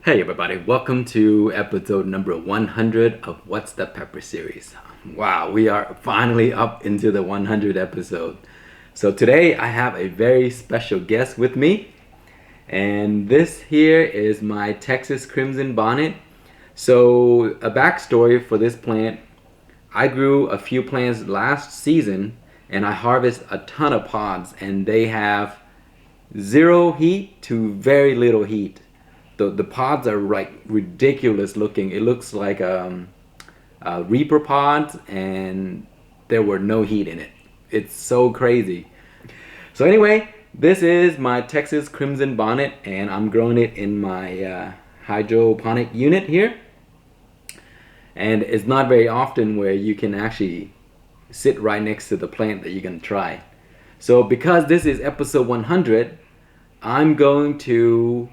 Hey everybody, welcome to episode number 100 of What's the Pepper series. Wow, we are finally up into the 100 episode. So today I have a very special guest with me, and this here is my Texas Crimson Bonnet. So a backstory for this plant, I grew a few plants last season and I harvest a ton of pods and they have zero heat to very little heat. The pods are like ridiculous looking. It looks like Reaper pods, and there were no heat in it. It's so crazy. So anyway, this is my Texas Crimson Bonnet, and I'm growing it in my hydroponic unit here. And it's not very often where you can actually sit right next to the plant that you're gonna try. So because this is episode 100, I'm going to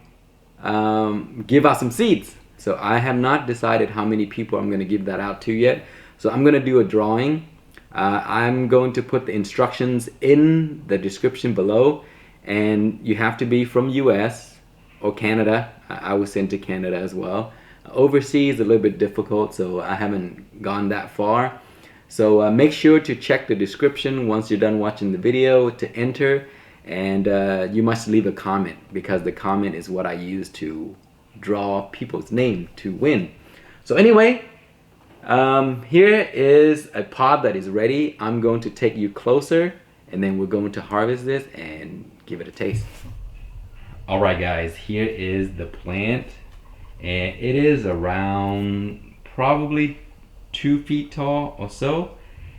give out some seeds. So I have not decided how many people I'm going to give that out to yet. So I'm going to do a drawing. I'm going to put the instructions in the description below, and you have to be from US or Canada. I was sent to Canada as well. Overseas a little bit difficult, so I haven't gone that far. So make sure to check the description once you're done watching the video to enter. And you must leave a comment, because the comment is what I use to draw people's name to win. So anyway, here is a pod that is ready. I'm going to take you closer, and then we're going to harvest this and give it a taste. Alright guys, here is the plant, and it is around probably 2 feet tall or so,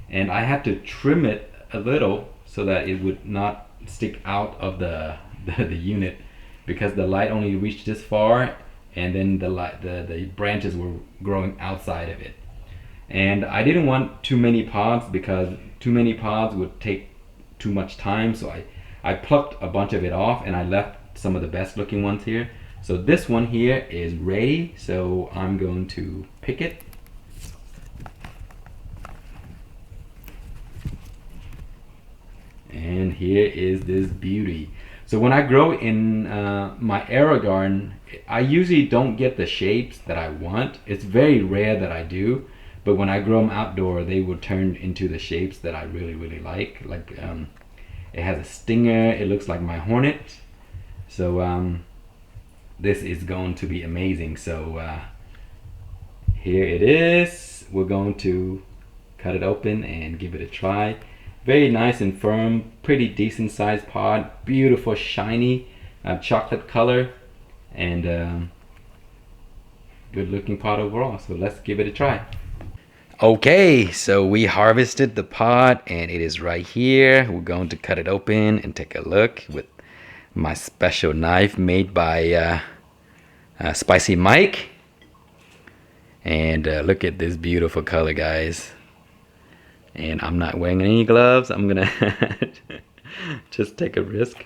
and I had to trim it a little so that it would not stick out of the unit, because the light only reached this far, and then the branches were growing outside of it. And I didn't want too many pods, because too many pods would take too much time, so I plucked a bunch of it off and I left some of the best looking ones here. So this one here is ready, so I'm going to pick it. And here is this beauty. So when I grow in my AeroGarden, I usually don't get the shapes that I want. It's very rare that I do, but when I grow them outdoor, they will turn into the shapes that I really like. Like it has a stinger, it looks like my hornet. So this is going to be amazing. So here it is. We're going to cut it open and give it a try. Very nice and firm, pretty decent sized pod, beautiful shiny chocolate color, and good looking pod overall. So let's give it a try. Okay, so we harvested the pod and it is right here. We're going to cut it open and take a look with my special knife made by Spicy Mike. And look at this beautiful color, guys. And I'm not wearing any gloves. I'm gonna just take a risk.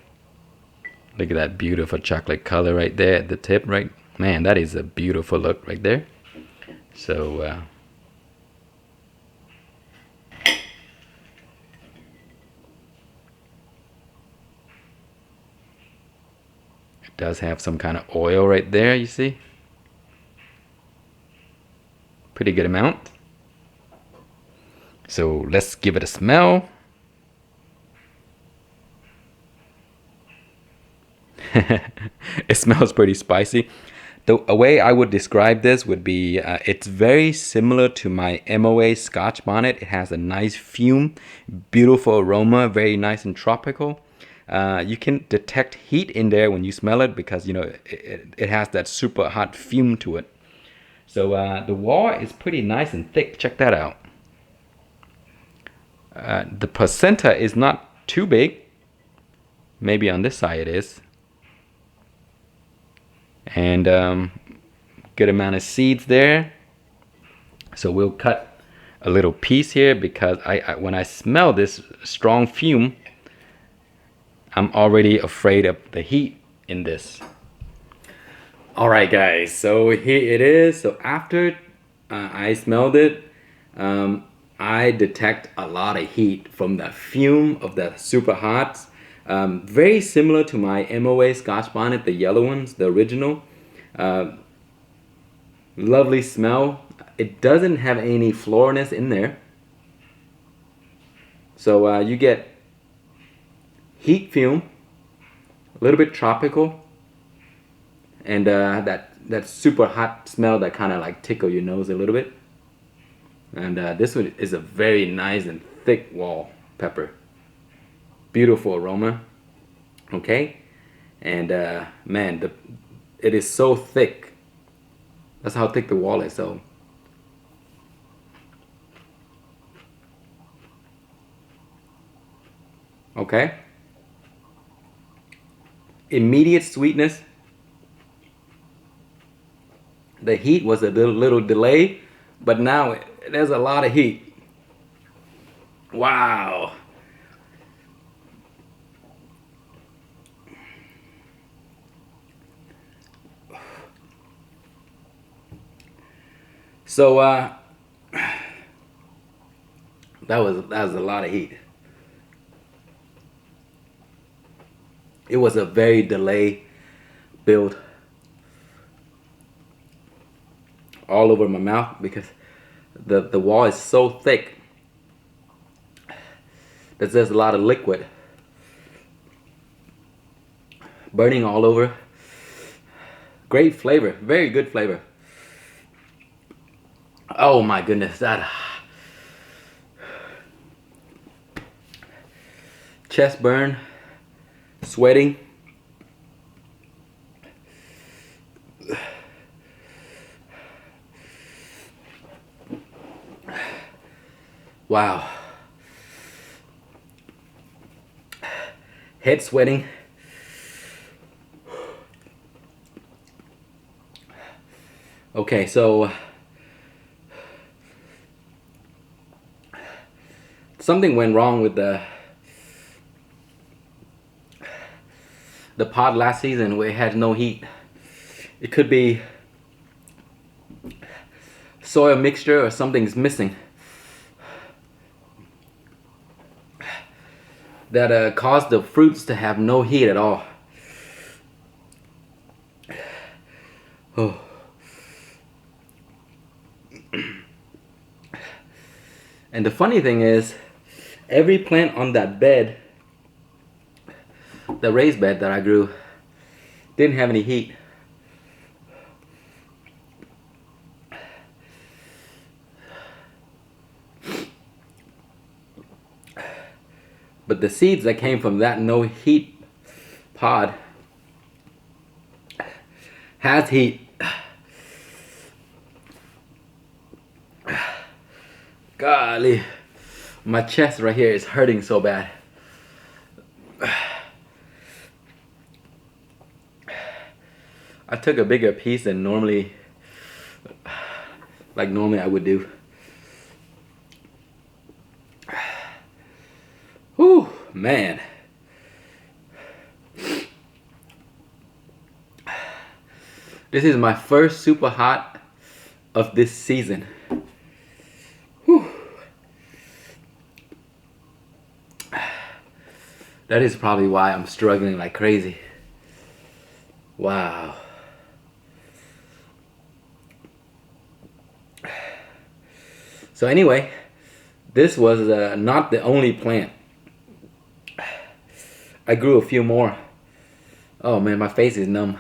Look at that beautiful chocolate color right there at the tip, right? Man, that is a beautiful look right there. So it does have some kind of oil right there, you see? Pretty good amount. So let's give it a smell. It smells pretty spicy. The way I would describe this would be it's very similar to my MOA Scotch bonnet. It has a nice fume, beautiful aroma, very nice and tropical. You can detect heat in there when you smell it, because you know it has that super hot fume to it. So the wall is pretty nice and thick. Check that out. The placenta is not too big. Maybe on this side it is. And good amount of seeds there. So we'll cut a little piece here, because when I smell this strong fume, I'm already afraid of the heat in this. Alright guys, so here it is. So after I smelled it, I detect a lot of heat from the fume of the super hot. Very similar to my MOA Scotch bonnet, the yellow ones, the original. Lovely smell. It doesn't have any floriness in there. So you get heat fume, a little bit tropical, and that super hot smell that kind of like tickle your nose a little bit. And this one is a very nice and thick wall pepper. Beautiful aroma. Okay, and man, it is so thick. That's how thick the wall is. So okay, immediate sweetness. The heat was a little delay, but now there's a lot of heat. Wow. So that was a lot of heat. It was a very delay build all over my mouth because the wall is so thick. There's a lot of liquid burning all over. Great flavor, very good flavor. Oh my goodness, that chest burn, sweating. Wow. Head sweating. Okay, so something went wrong with the pod last season where it had no heat. It could be soil mixture or something's missing that caused the fruits to have no heat at all. Oh. And the funny thing is, every plant on that bed, the raised bed that I grew, didn't have any heat. But the seeds that came from that no heat pod has heat. Golly, my chest right here is hurting so bad. I took a bigger piece than normally I would do. Whew, man. This is my first super hot of this season. Whew. That is probably why I'm struggling like crazy. Wow. So anyway, this was not the only plant. I grew a few more. Oh man, my face is numb.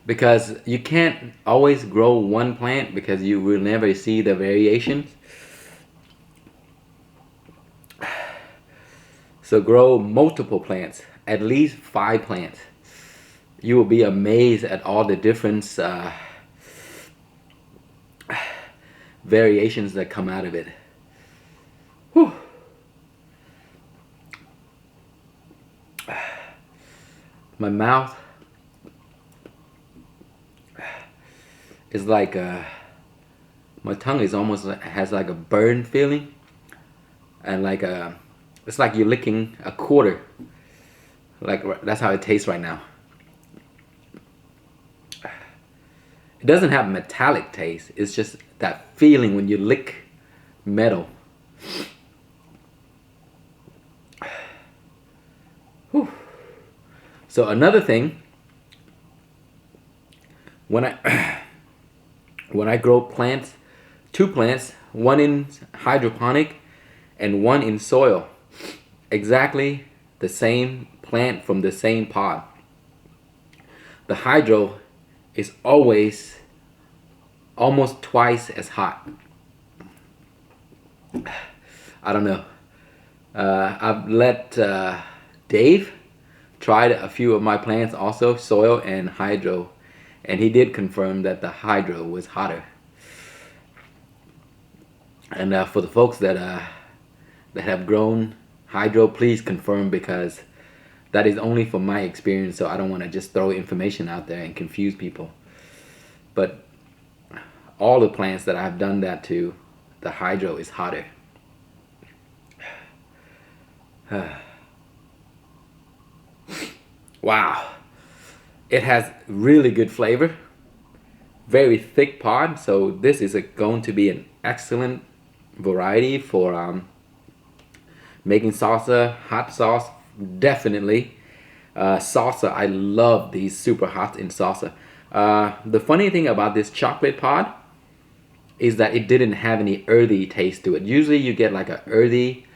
Because you can't always grow one plant because you will never see the variations. So grow multiple plants, at least 5 plants. You will be amazed at all the different variations that come out of it. Whew. My mouth is like my tongue is almost has like a burn feeling, and like it's like you're licking a quarter. Like that's how it tastes right now. It doesn't have metallic taste. It's just that feeling when you lick metal. Whew. So another thing when I when I grow plants, two plants, one in hydroponic and one in soil, exactly the same plant from the same pot, the hydro is always almost twice as hot. I don't know. I've let Dave try a few of my plants also, soil and hydro, and he did confirm that the hydro was hotter. And for the folks that have grown hydro, please confirm, because that is only from my experience, so I don't want to just throw information out there and confuse people. But all the plants that I've done that to, the hydro is hotter. Wow, it has really good flavor, very thick pod, so this is going to be an excellent variety for making salsa, hot sauce, definitely. Salsa, I love these super hot in salsa. The funny thing about this chocolate pod is that it didn't have any earthy taste to it. Usually you get like a earthy,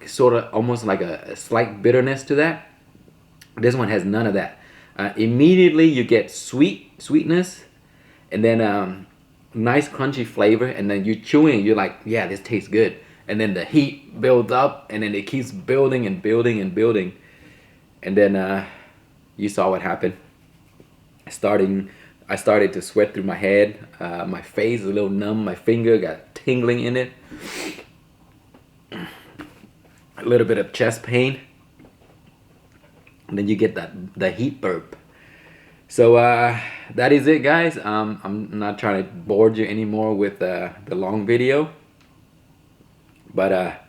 sort of almost like a slight bitterness to that. This one has none of that. Immediately you get sweetness, and then nice crunchy flavor, and then you chewing, you're like, yeah, this tastes good. And then the heat builds up, and then it keeps building and building and building. And then you saw what happened. I started to sweat through my head. My face is a little numb. My finger got tingling in it. A little bit of chest pain. And then you get the heat burp. So that is it, guys. I'm not trying to bore you anymore with the long video. But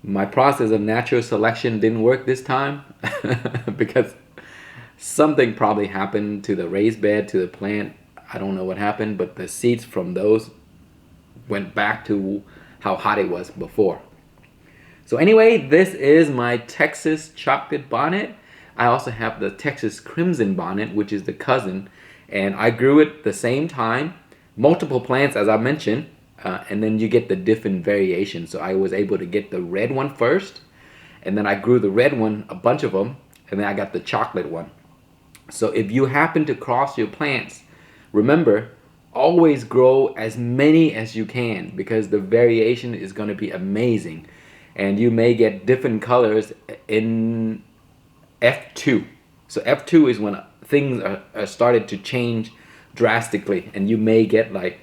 my process of natural selection didn't work this time because something probably happened to the raised bed, to the plant. I don't know what happened, but the seeds from those went back to how hot it was before. So anyway, this is my Texas chocolate bonnet. I also have the Texas crimson bonnet, which is the cousin, and I grew it the same time, multiple plants as I mentioned, and then you get the different variations. So I was able to get the red one first, and then I grew the red one, a bunch of them, and then I got the chocolate one. So if you happen to cross your plants, remember, always grow as many as you can, because the variation is going to be amazing, and you may get different colors in F2. So F2 is when things are started to change drastically, and you may get like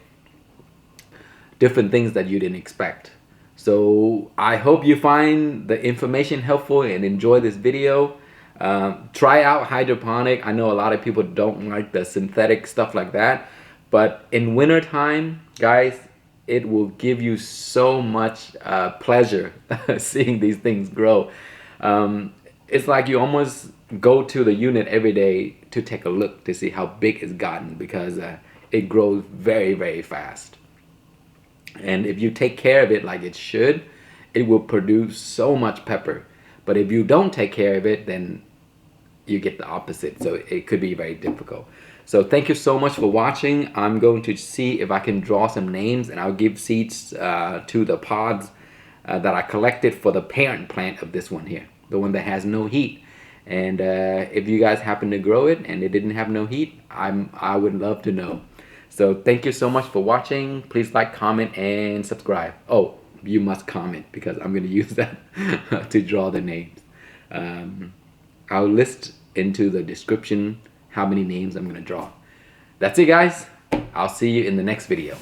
different things that you didn't expect. So I hope you find the information helpful and enjoy this video. Try out hydroponic. I know a lot of people don't like the synthetic stuff like that, but in winter time, guys, it will give you so much pleasure seeing these things grow. It's like you almost go to the unit every day to take a look to see how big it's gotten, because it grows very, very fast. And if you take care of it like it should, it will produce so much pepper. But if you don't take care of it, then you get the opposite. So it could be very difficult. So thank you so much for watching. I'm going to see if I can draw some names, and I'll give seeds to the pods that I collected for the parent plant of this one here, the one that has no heat. And if you guys happen to grow it and it didn't have no heat, I would love to know. So thank you so much for watching. Please like, comment, and subscribe. Oh, you must comment, because I'm going to use that to draw the names. I'll list into the description how many names I'm going to draw. That's it, guys. I'll see you in the next video.